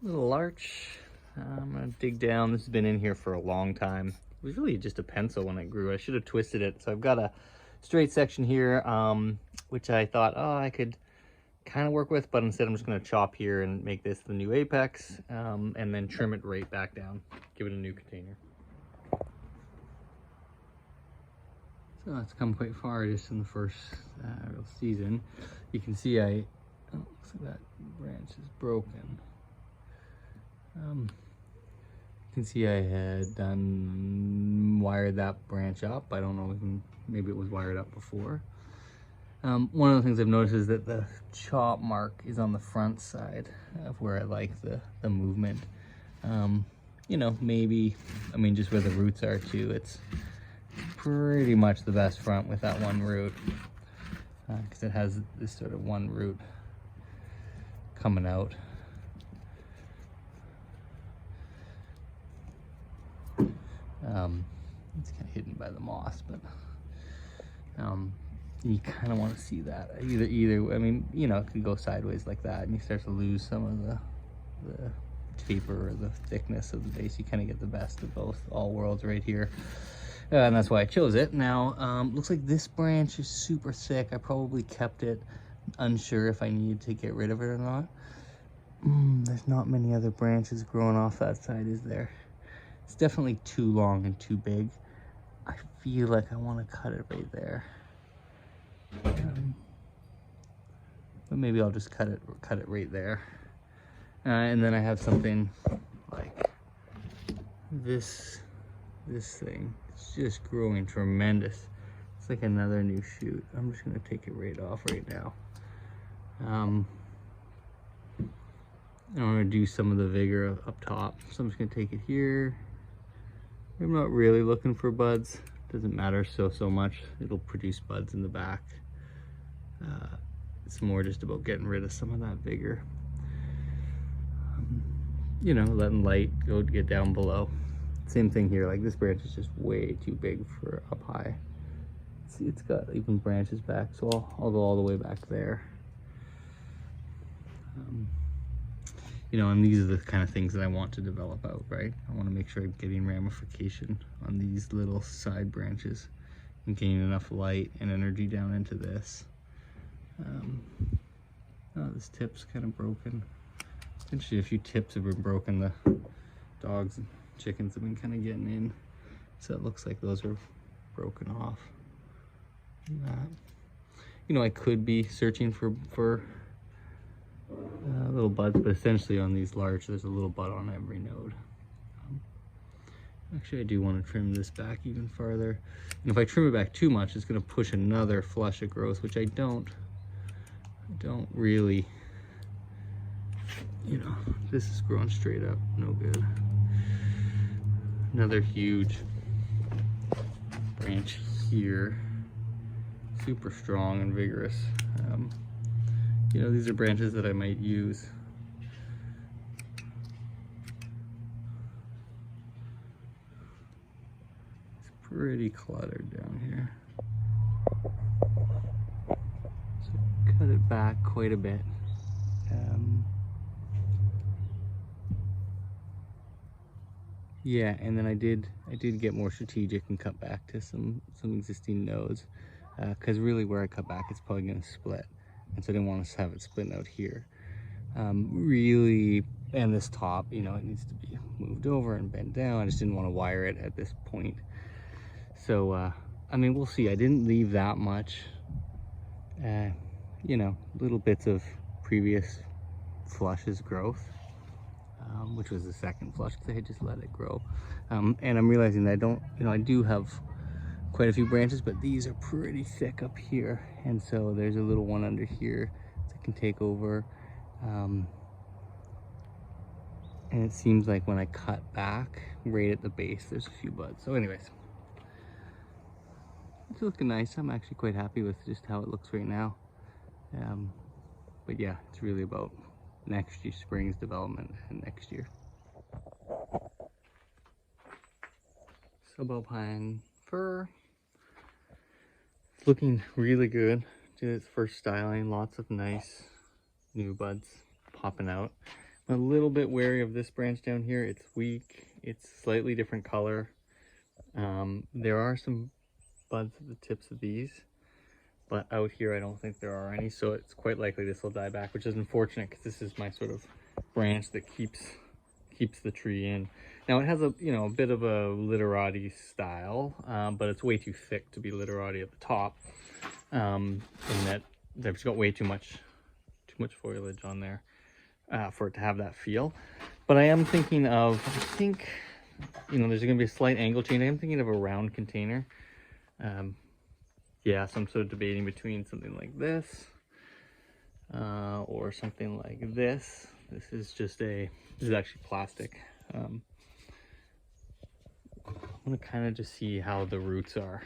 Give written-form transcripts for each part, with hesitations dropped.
Little larch. I'm gonna dig down. This has been in here for a long time. It was really just a pencil when it grew. I should have twisted it. So I've got a straight section here, which I thought, oh, I could kind of work with, but instead I'm just gonna chop here and make this the new apex, and then trim it right back down, give it a new container. So it's come quite far just in the first real season. You can see looks like that branch is broken. You can see I had wired that branch up. I don't know, maybe it was wired up before. One of the things I've noticed is that the chop mark is on the front side of where I like the movement. You know, maybe, I mean, just where the roots are too, it's pretty much the best front with that one root, because it has this sort of one root coming out. It's kind of hidden by the moss, but you kind of want to see that either. I mean, you know, it could go sideways like that, and you start to lose some of the taper or the thickness of the base. You kind of get the best of all worlds right here, and that's why I chose it. Now, looks like this branch is super thick. I probably kept it, unsure if I needed to get rid of it or not. There's not many other branches growing off that side, is there? It's definitely too long and too big. I feel like I want to cut it right there. But maybe I'll just cut it right there. And then I have something like this thing. It's just growing tremendous. It's like another new shoot. I'm just gonna take it right off right now. I'm gonna do some of the vigor up top. So I'm just gonna take it here. I'm not really looking for buds. Doesn't matter so much. It'll produce buds in the back. It's more just about getting rid of some of that vigor. You know, letting light get down below. Same thing here, like this branch is just way too big for up high. See, it's got even branches back, so I'll go all the way back there. You know, and these are the kind of things that I want to develop out, right? I want to make sure I'm getting ramification on these little side branches and getting enough light and energy down into this. Oh, this tip's kind of broken. Actually, a few tips have been broken. The dogs and chickens have been kind of getting in, so it looks like those are broken off. You know, I could be searching for little buds, but essentially on these larch, there's a little bud on every node. Actually, I do want to trim this back even farther. And if I trim it back too much, it's going to push another flush of growth, which I don't really, you know, this is growing straight up, no good. Another huge branch here, super strong and vigorous. You know, these are branches that I might use. It's pretty cluttered down here. So cut it back quite a bit. Yeah, and then I did get more strategic and cut back to some existing nodes, because really where I cut back, it's probably going to split. And so I didn't want to have it splitting out here. Really, and this top, you know, it needs to be moved over and bent down. I just didn't want to wire it at this point. So, I mean, we'll see. I didn't leave that much. You know, little bits of previous flushes growth, which was the second flush because I had just let it grow. And I'm realizing that I do have quite a few branches, but these are pretty thick up here, and so there's a little one under here that can take over, and it seems like when I cut back right at the base, there's a few buds. So anyways, it's looking nice. I'm actually quite happy with just how it looks right now. But yeah, it's really about next year, spring's development and next year. Subalpine fir. It's looking really good. Did its first styling, lots of nice new buds popping out. a little bit wary of this branch down here. It's weak, it's slightly different color. There are some buds at the tips of these, but out here I don't think there are any, so it's quite likely this will die back, which is unfortunate because this is my sort of branch that keeps the tree in. Now it has a, you know, a bit of a literati style, but it's way too thick to be literati at the top, in that there's got way too much foliage on there for it to have that feel. But I am thinking of, I think, you know, there's going to be a slight angle change. I am thinking of a round container. Yeah, so I'm sort of debating between something like this or something like this. This is actually plastic. I'm going to kind of just see how the roots are.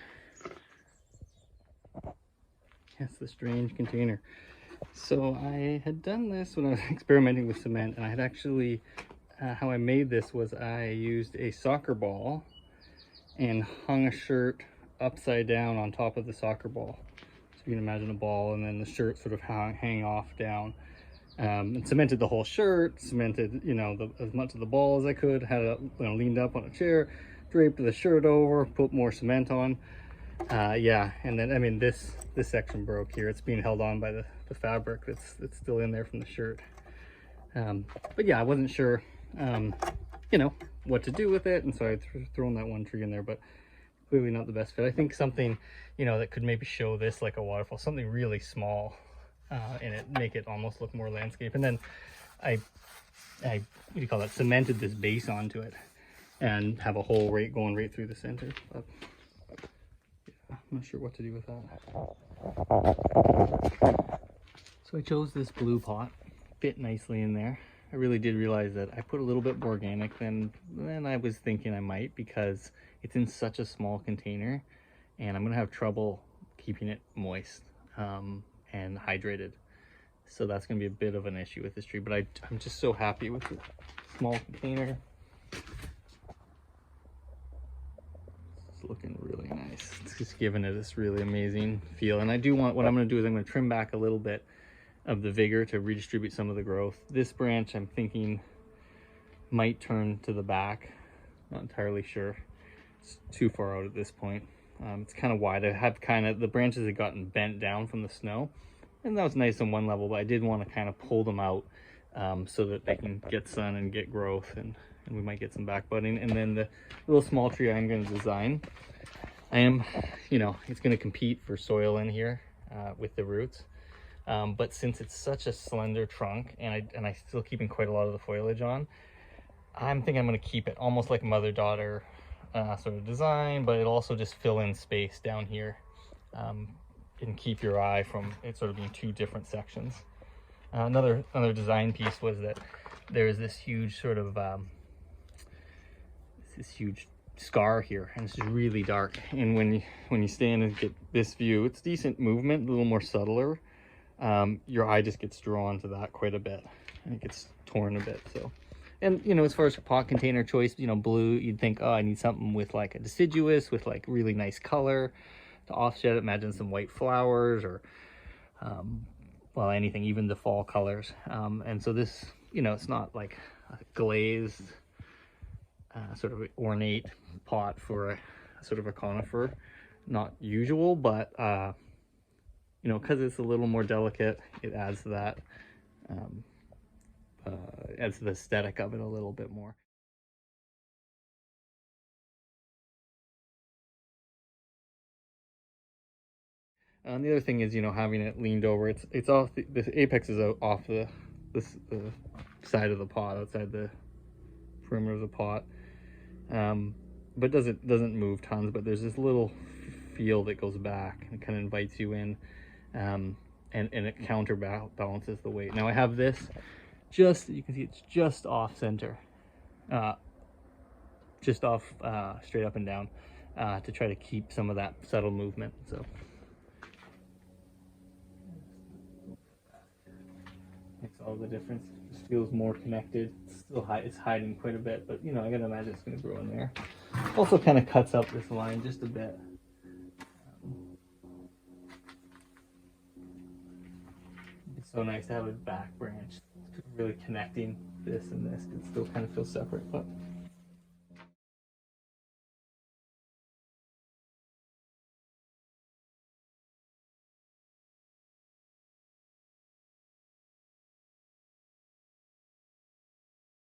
Yes, the strange container. So I had done this when I was experimenting with cement, and I had actually, how I made this was I used a soccer ball and hung a shirt upside down on top of the soccer ball. So you can imagine a ball and then the shirt sort of hang off down. And cemented the whole shirt, cemented, you know, as much of the ball as I could, had it, you know, leaned up on a chair, draped the shirt over, put more cement on. Yeah, and then, I mean, this section broke here. It's being held on by the fabric that's still in there from the shirt. But yeah, I wasn't sure, you know, what to do with it, and so I thrown that one tree in there, but clearly not the best fit. I think something, you know, that could maybe show this like a waterfall, something really small, and it make it almost look more landscape. And then I what do you call that, cemented this base onto it and have a hole going right through the center. But yeah, I'm not sure what to do with that. So I chose this blue pot, fit nicely in there. I really did realize that I put a little bit more organic than I was thinking I might, because it's in such a small container and I'm gonna have trouble keeping it moist and hydrated. So that's gonna be a bit of an issue with this tree, but I'm just so happy with the small container. It's looking really nice. It's just giving it this really amazing feel. And I do want, what I'm gonna do is I'm gonna trim back a little bit of the vigor to redistribute some of the growth. This branch I'm thinking might turn to the back, not entirely sure. It's too far out at this point. It's kind of wide. I have kind of, the branches had gotten bent down from the snow, and that was nice on one level, but I did want to kind of pull them out so that they can get sun and get growth, and we might get some back budding. And then the little small tree I'm going to design, I am, you know, it's going to compete for soil in here with the roots. But since it's such a slender trunk, and I'm still keeping quite a lot of the foliage on, I'm thinking I'm going to keep it almost like mother-daughter sort of design, but it'll also just fill in space down here and keep your eye from it sort of being two different sections. Another design piece was that there's this huge sort of this huge scar here, and it's just really dark. And when you stand and get this view, it's decent movement, a little more subtler. Your eye just gets drawn to that quite a bit, and it gets torn a bit. So, and you know, as far as pot container choice, you know, blue, you'd think, oh, I need something with like a deciduous with like really nice color to offset it. Imagine some white flowers, or well, anything, even the fall colors. And so this, you know, it's not like a glazed sort of ornate pot for a sort of a conifer, not usual, but you know, because it's a little more delicate, it adds to that, adds to the aesthetic of it a little bit more. The other thing is, you know, having it leaned over, it's off the apex is off the side of the pot, outside the perimeter of the pot, but doesn't move tons. But there's this little feel that goes back and kind of invites you in. And it counterbalances the weight. Now I have this just, you can see it's just off center, just off straight up and down, to try to keep some of that subtle movement. So makes all the difference. It just feels more connected. It's hiding quite a bit, but you know, I gotta imagine it's gonna grow in there. Also kind of cuts up this line just a bit. So nice to have a back branch, really connecting this and this. It still kind of feels separate, but